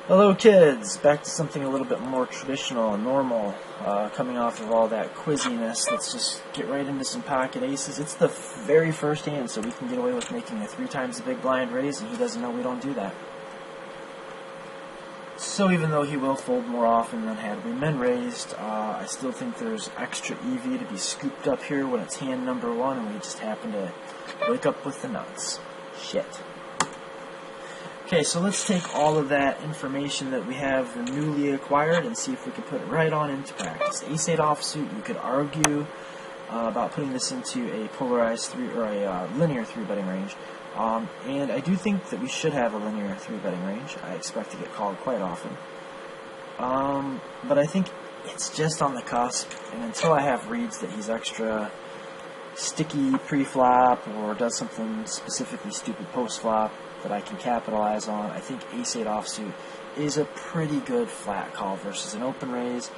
Hello kids, back to something a little bit more traditional and normal, coming off of all that quizziness. Let's just get right into some pocket aces. It's the very first hand, so we can get away with making a 3 times the big blind raise, and he doesn't know we don't do that. So even though he will fold more often than had we min raised, I still think there's extra EV to be scooped up here when it's hand number 1 and we just happen to wake up with the nuts. Shit. Okay, so let's take all of that information that we have newly acquired and see if we can put it right on into practice. Ace-8 offsuit, you could argue about putting this into a polarized 3 or a linear 3-betting range. And I do think that we should have a linear 3-betting range. I expect to get called quite often. But I think it's just on the cusp, and until I have reads that he's extra sticky pre-flop or does something specifically stupid post-flop that I can capitalize on, I think Ace-8 offsuit is a pretty good flat call versus an open raise.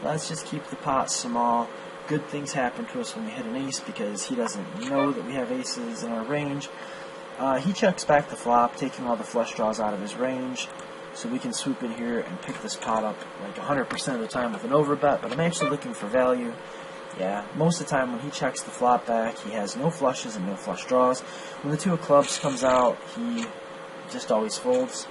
Let's just keep the pot small. Good things happen to us when we hit an ace because he doesn't know that we have aces in our range. He checks back the flop, taking all the flush draws out of his range, so we can swoop in here and pick this pot up like 100% of the time with an overbet, but I'm actually looking for value. Yeah, most of the time when he checks the flop back, he has no flushes and no flush draws. When the 2 of clubs comes out, he just always folds.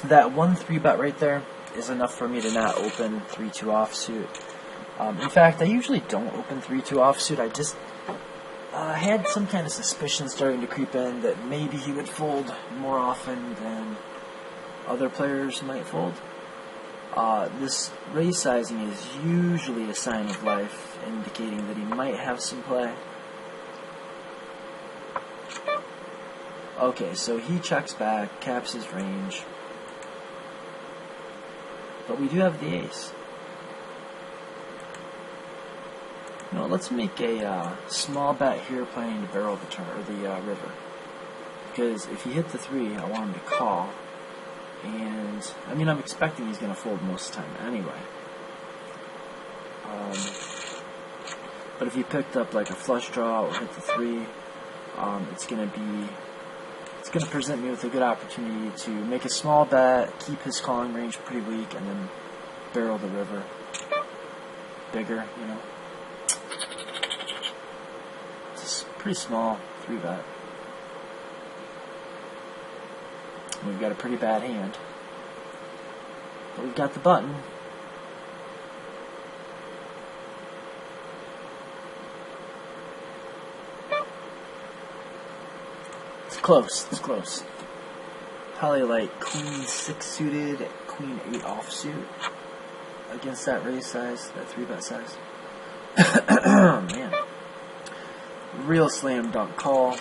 That 1-3 bet right there is enough for me to not open 3-2 offsuit. In fact, I usually don't open 3-2 offsuit. I just had some kind of suspicion starting to creep in that maybe he would fold more often than other players might fold. This raise sizing is usually a sign of life, indicating that he might have some play. Okay, so he checks back, caps his range, but we do have the ace. No, let's make a small bet here, planning to barrel the turn or the river. Because if he hit the 3, I want him to call, and I mean I'm expecting he's going to fold most of the time anyway. But if he picked up like a flush draw or hit the 3, it's going to present me with a good opportunity to make a small bet, keep his calling range pretty weak, and then barrel the river bigger, you know. Pretty small 3-bet. We've got a pretty bad hand, but we've got the button. It's close. It's close. Probably like Queen 6 suited, Queen 8 offsuit against that raise size, that 3-bet size. Man. Real slam dunk call,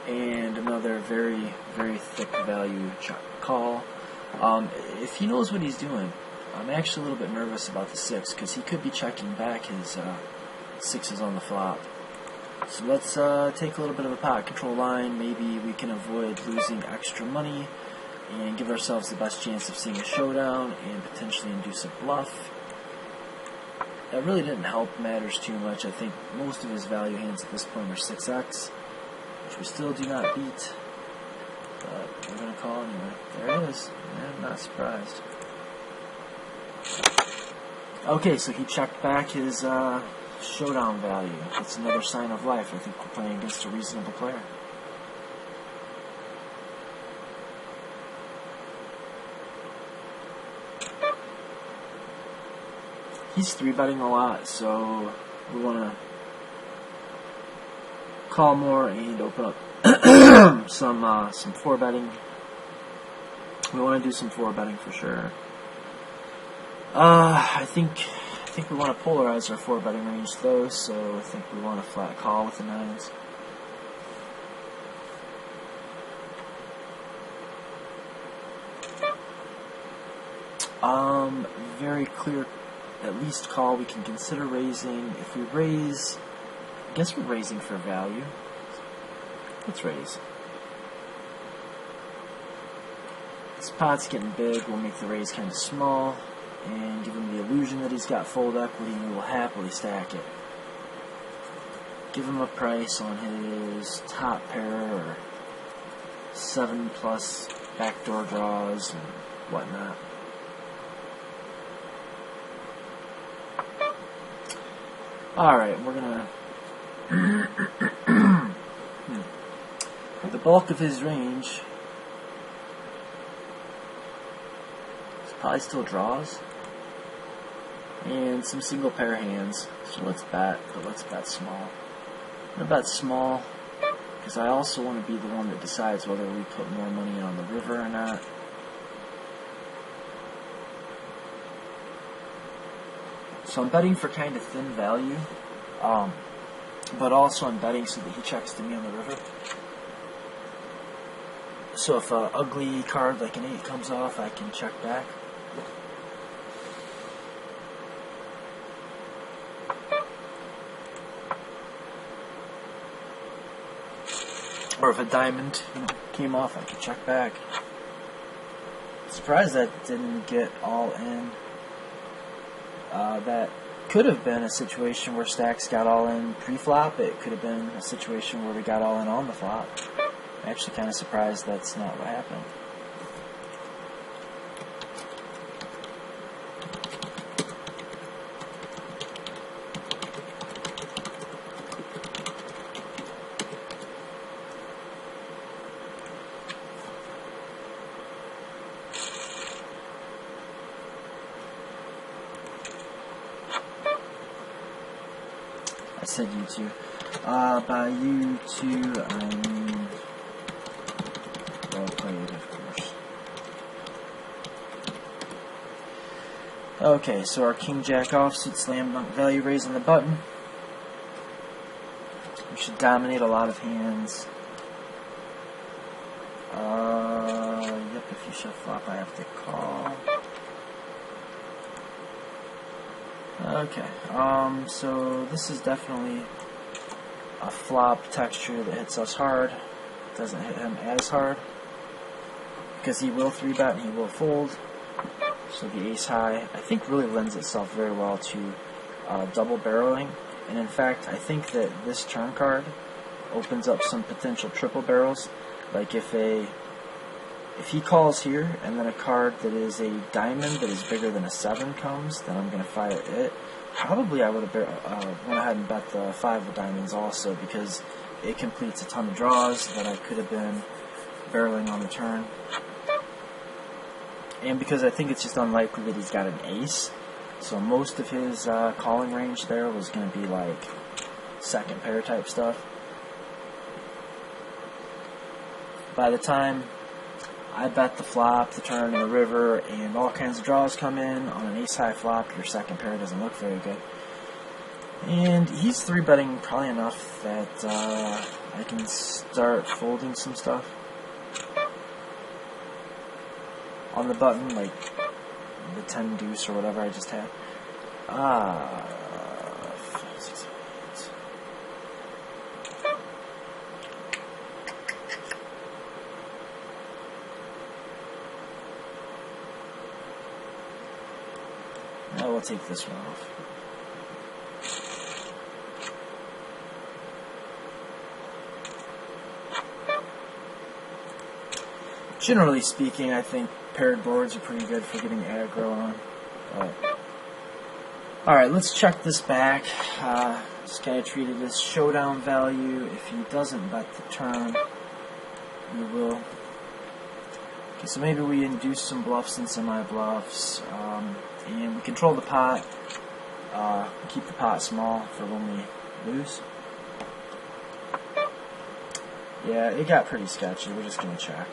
and another very, very thick value call. If he knows what he's doing, I'm actually a little bit nervous about the 6 because he could be checking back his 6s on the flop. So let's take a little bit of a pot control line. Maybe we can avoid losing extra money and give ourselves the best chance of seeing a showdown and potentially induce a bluff. That really didn't help matters too much. I think most of his value hands at this point are 6x, which we still do not beat. But we're going to call anyway. There it is. I'm not surprised. Okay, so he checked back his showdown value. That's another sign of life. I think we're playing against a reasonable player. He's 3-betting a lot, so we want to call more and open up some 4-betting. We want to do some 4-betting for sure. I think we want to polarize our 4-betting range though, so I think we want a flat call with the 9s. Very clear. At least call. We can consider raising. If we raise, I guess we're raising for value. Let's raise. This pot's getting big. We'll make the raise kind of small. and give him the illusion that he's got fold equity, and he will happily stack it. Give him a price on his top pair, or 7+ backdoor draws and whatnot. Alright, we're gonna... The bulk of his range is probably still draws and some single pair hands. So let's bet, but let's bet small. I'm gonna bet small because I also want to be the one that decides whether we put more money on the river or not. So I'm betting for kind of thin value, but also I'm betting so that he checks to me on the river. So if an ugly card like an 8 comes off, I can check back. Or if a diamond came off, I could check back. Surprised that didn't get all in. That could have been a situation where stacks got all in pre-flop. It could have been a situation where we got all in on the flop. I'm actually kind of surprised that's not what happened. I said you two. By you two, I mean well played, of course. Okay, so our King Jack offsuit slam dunk value raise on the button. We should dominate a lot of hands. Yep, if you shove flop, I have to call. Okay, so this is definitely a flop texture that hits us hard. Doesn't hit him as hard because he will 3-bet and he will fold. So the ace high, I think, really lends itself very well to double barreling. And in fact, I think that this turn card opens up some potential triple barrels. Like if he calls here and then a card that is a diamond that is bigger than a 7 comes, then I'm going to fire it. Probably I would have went ahead and bet the 5 of diamonds also, because it completes a ton of draws that I could have been barreling on the turn. And because I think it's just unlikely that he's got an ace, so most of his calling range there was going to be like second pair type stuff. By the time I bet the flop, the turn, and the river, and all kinds of draws come in on an ace-high flop, your second pair doesn't look very good. And he's 3-betting probably enough that I can start folding some stuff on the button, like the 10 deuce or whatever I just had. 5, 6, 7, 8. Now we'll take this one off. Generally speaking, I think paired boards are pretty good for getting aggro on. Alright, let's check this back. Just kind of treat it as showdown value. If he doesn't bet the turn, we will. Okay, so maybe we induce some bluffs and semi-bluffs. And we control the pot. Keep the pot small for when we lose. Yeah, it got pretty sketchy. We're just going to check.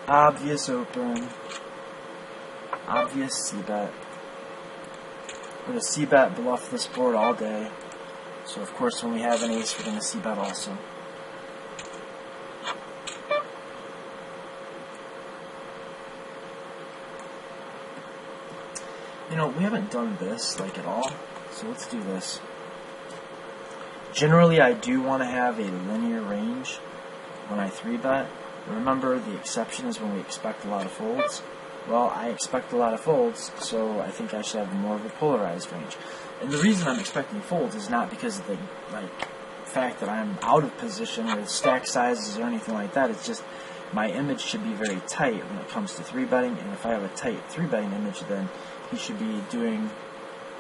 Obvious open. Obvious c-bet. We're going to c-bet bluff this board all day. So of course when we have an ace, we're going to c-bet also. You know, we haven't done this, like, at all, so let's do this. Generally, I do want to have a linear range when I 3-bet. Remember, the exception is when we expect a lot of folds. Well, I expect a lot of folds, so I think I should have more of a polarized range. And the reason I'm expecting folds is not because of the fact that I'm out of position or stack sizes or anything like that. It's just my image should be very tight when it comes to 3-betting, and if I have a tight 3-betting image, then he should be doing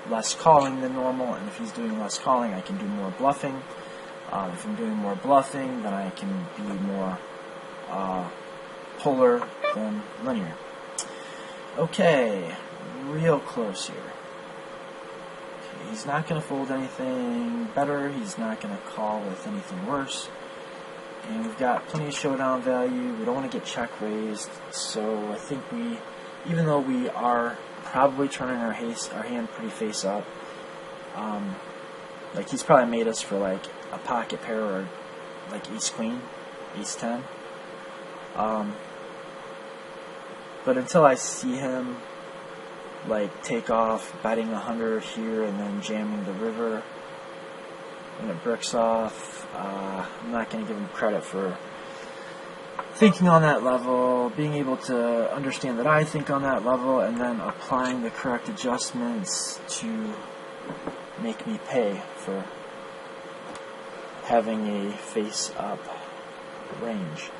less calling than normal, and if he's doing less calling, I can do more bluffing. If I'm doing more bluffing, then I can be more polar than linear. Okay, real close here. Okay, he's not going to fold anything better. He's not going to call with anything worse. And we've got plenty of showdown value. We don't want to get check raised. So I think even though we are probably turning our hand pretty face up, like he's probably made us for like a pocket pair or like ace-queen, ace-10. But until I see him like take off betting 100 here and then jamming the river when it bricks off, I'm not going to give him credit for thinking on that level, being able to understand that I think on that level, and then applying the correct adjustments to make me pay for having a face-up range.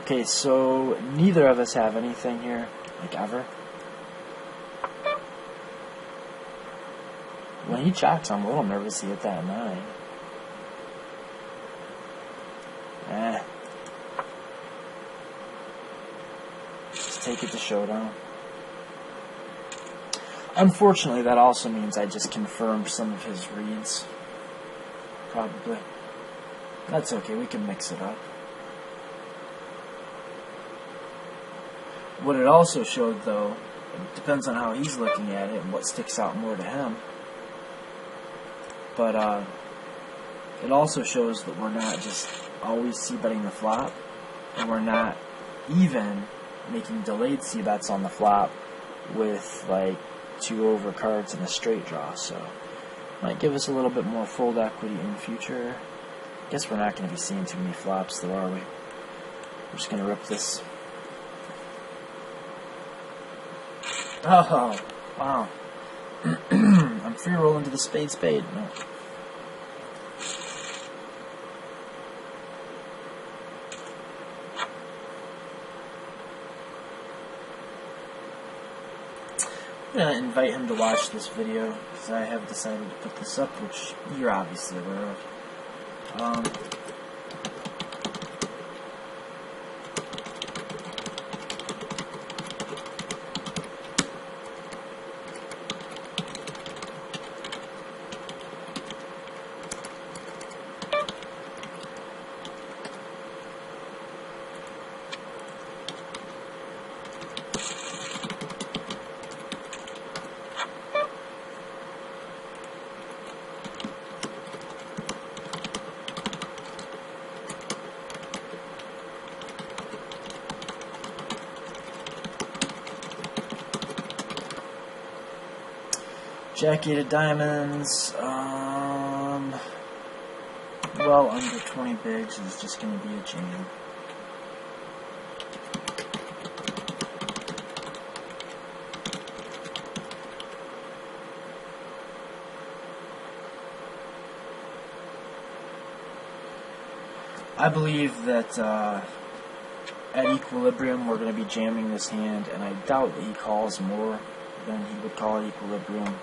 Okay, so neither of us have anything here, like ever. When he checks, I'm a little nervous he hit that 9. Just take it to showdown. Unfortunately, that also means I just confirmed some of his reads. Probably. That's okay, we can mix it up. What it also showed, though, it depends on how he's looking at it and what sticks out more to him. But it also shows that we're not just always c-betting the flop, and we're not even making delayed c-bets on the flop with like 2 over cards and a straight draw. So might give us a little bit more fold equity in the future. Guess we're not going to be seeing too many flops, though, are we? We're just going to rip this. Oh, wow. I'm free rolling to the spade. No. I'm going to invite him to watch this video, because I have decided to put this up, which you're obviously aware of. Jack-8 of diamonds, well under 20 bigs is just going to be a jam. I believe that at equilibrium we're going to be jamming this hand, and I doubt that he calls more than he would call at equilibrium.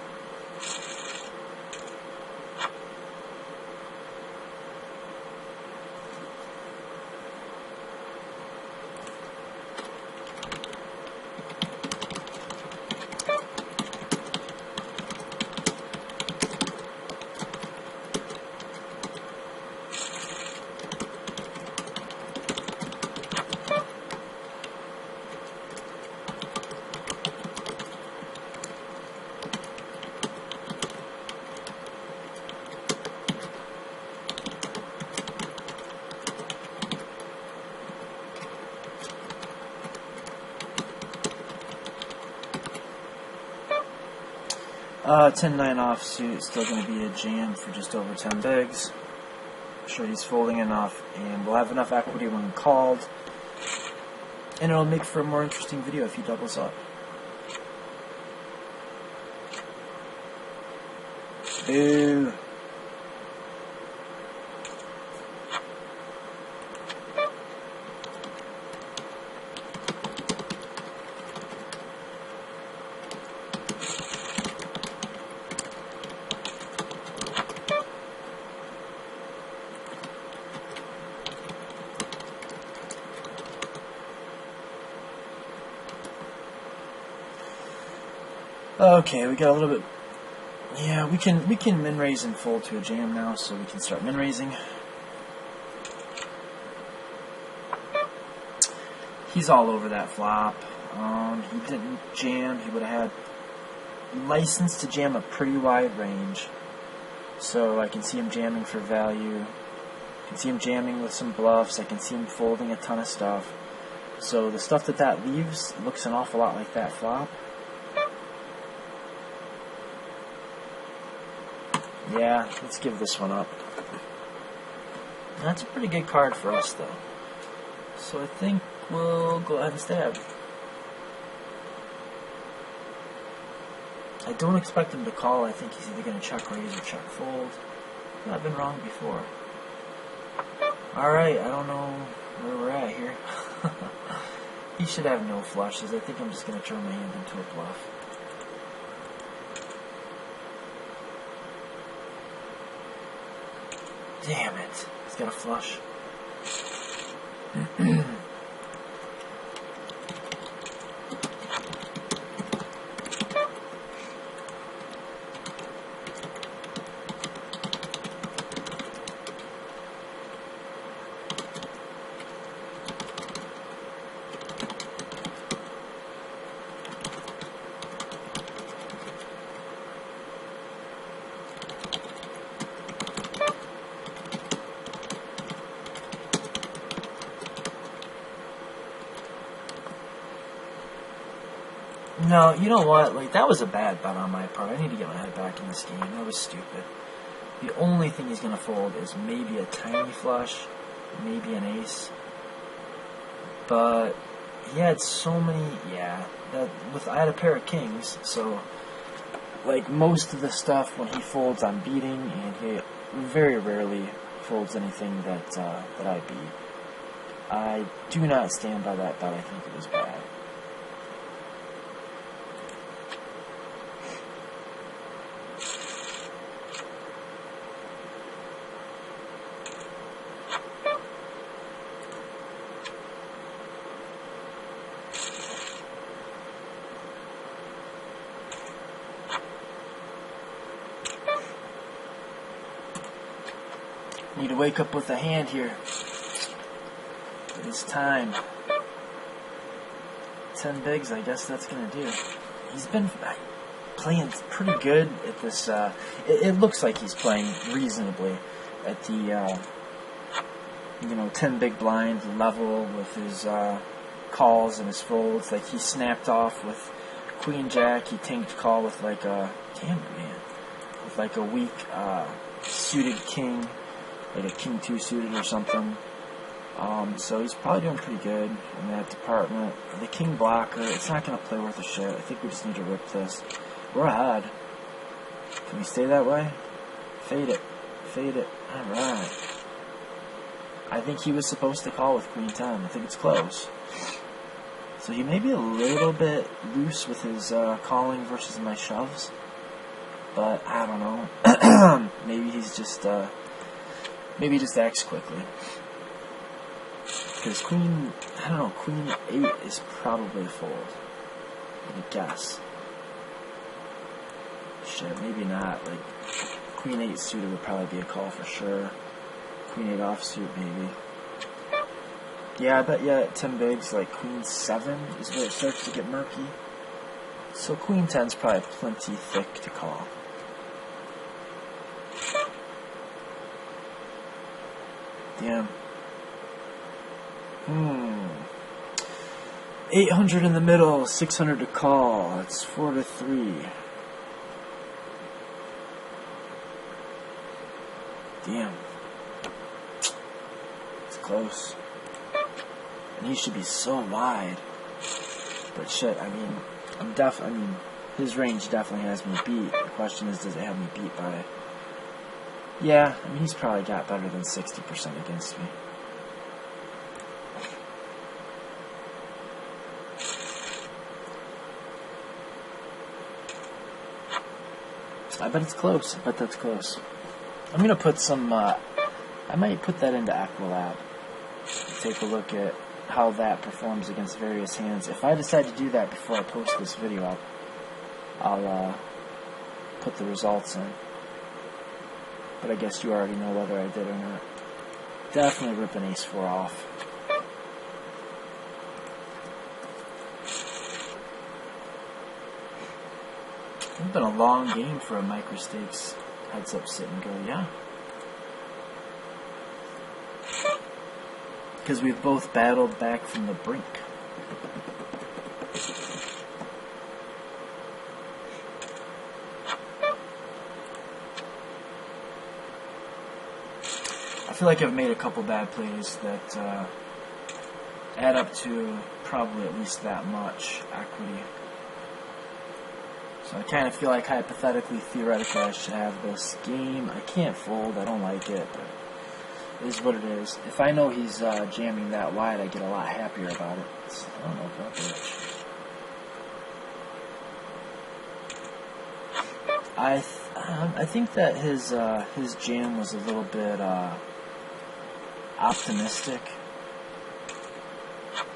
10-9 offsuit, still going to be a jam for just over 10 bigs. I'm sure he's folding enough, and we'll have enough equity when called, and it'll make for a more interesting video if he doubles up. Boo. Okay, we got a little bit. Yeah, we can min raise and fold to a jam now, so we can start min raising. He's all over that flop. He didn't jam. He would have had license to jam a pretty wide range. So I can see him jamming for value. I can see him jamming with some bluffs. I can see him folding a ton of stuff. So the stuff that leaves looks an awful lot like that flop. Yeah, let's give this one up. That's a pretty good card for us, though. So I think we'll go ahead and stab. I don't expect him to call. I think he's either going to check raise or check fold. I've been wrong before. Alright, I don't know where we're at here. He should have no flushes. I think I'm just going to turn my hand into a bluff. Damn it. He's got a flush. No, you know what? Like, that was a bad bet on my part. I need to get my head back in this game. That was stupid. The only thing he's going to fold is maybe a tiny flush, maybe an ace. But he had so many, I had a pair of kings, so like most of the stuff when he folds I'm beating, and he very rarely folds anything that I beat. I do not stand by that bet. I think it was bad. Need to wake up with a hand here. It is time. 10 bigs, I guess that's going to do. He's been playing pretty good at this. It looks like he's playing reasonably at the 10 big blind level with his calls and his folds. Like, he snapped off with Queen Jack. He tanked call with like a with like a weak suited king. Like a king 2 suited or something. So he's probably doing pretty good in that department. The king blocker, it's not going to play worth a shit. I think we just need to rip this. We're ahead. Can we stay that way? Fade it. Fade it. Alright. I think he was supposed to call with Queen 10. I think it's close. So he may be a little bit loose with his calling versus my shoves. But I don't know. Maybe he's just... Maybe he just acts quickly. Because Queen 8 is probably a fold. I guess. Shit, maybe not. Like, Queen 8 suited would probably be a call for sure. Queen 8 offsuit, maybe. Yeah, I bet at 10 bigs, like Queen 7 is where it starts to get murky. So Queen 10's probably plenty thick to call. Damn. 800 in the middle, 600 to call. It's 4-3. Damn. It's close. And he should be so wide. But shit, I mean, his range definitely has me beat. The question is, does it have me beat by... Yeah, I mean, he's probably got better than 60% against me. I bet it's close. I bet that's close. I'm going to put some... I might put that into Aqualab. Take a look at how that performs against various hands. If I decide to do that before I post this video, I'll put the results in. But I guess you already know whether I did or not. Definitely rip an ace-4 off. It's been a long game for a micro-stakes heads-up sit and go, yeah. Because we've both battled back from the brink. I feel like I've made a couple bad plays that add up to probably at least that much equity. So I kind of feel like hypothetically, theoretically, I should have this game. I can't fold. I don't like it, but it is what it is. If I know he's jamming that wide, I get a lot happier about it. So, I don't know about that. I think that his jam was a little bit optimistic,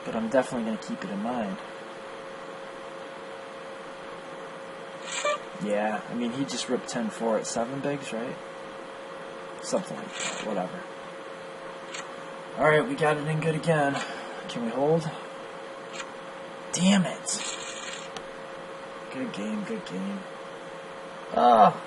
but I'm definitely going to keep it in mind. Yeah, I mean, he just ripped 10-4 at 7 bigs, right? Something like that, whatever. Alright, we got it in good again. Can we hold? Damn it! Good game, good game. Oh,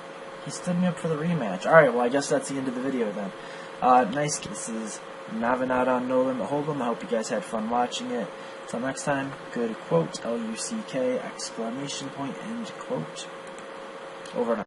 he stood me up for the rematch. Alright, well, I guess that's the end of the video then. Nice. This is Navanod on No Limit Hold'em. I hope you guys had fun watching it. Until next time, good quote, L-U-C-K, exclamation point, end quote. Over and out.